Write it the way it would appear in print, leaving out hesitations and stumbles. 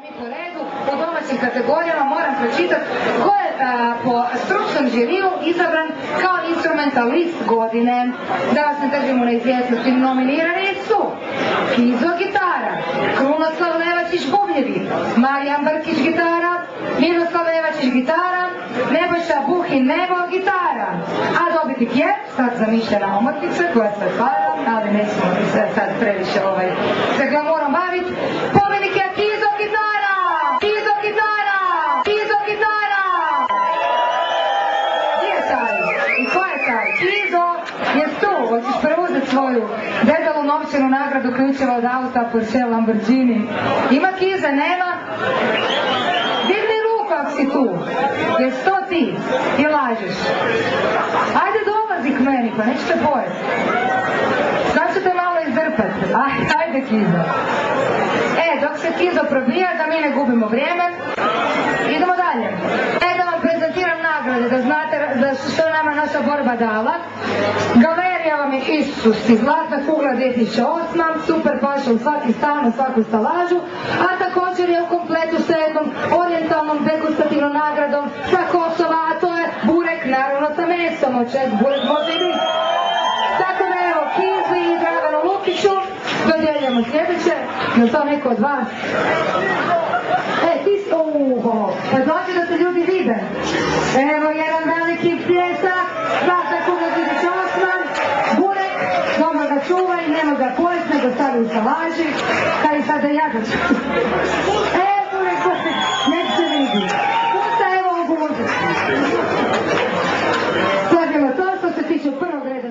Po redu, po domaćim kategorijama moram pročitati ko je po stručnom žiriju izabran kao instrumentalist godine. Da vas ne držimo na izvjesnosti, nominirani su Kizo gitara, Krunoslav Levačić bubnjevi, Marijan Brkić gitara, Miroslav Levačić gitara, Nebojša Buhin Nebo gitara. A dobiti pjev, sad zamišljena omotnica koja se otvara, ali nećemo se sad previše se glamurom baviti. Pobjednik je Kizo gitara! Kizo gitara! Kizo gitara! Gdje je taj? I ko je taj? Kizo je tu. Hoćeš preuzeti svoju dedalu novčanu nagradu ključeva od auta Porsche Lamborghini. Ima Kize? Nema? Digni ruku ako si tu. Jesi to ti? I lažeš. Ajde dolazi k meni, pa neću te pojeti. Sad ću te malo izdrpati. Ajde Kizo. Dok se Kizo probija, da mi ne gubimo vrijeme, idemo dalje. Da vam prezentiram nagrade, da znate što je nama naša borba dala. Galerija vam je Isus i Zlatna kugla 2008, super paša u svaki stan, u svaku stalažu, a također je u kompletu sa jednom orijentalnom degustativnom nagradom sa Kosova, a to je burek, naravno sa mesom, burek može i biti. Tako da evo, Kizi i Draganu Lukiću dodjeljujemo sljedeće. Je to neko od vas? Ti si... Pa znači da se ljudi vide. Evo jedan veliki pljesak, Zlatna kugla 2008, burek, dobro ga čuva i nema ga pojesti, nego stavi u salaži, kaj sad da ja ga čuvam. Burek, nek se vidi. Pusta evo ovu muziku. To je bilo to što se tiče prvog reda.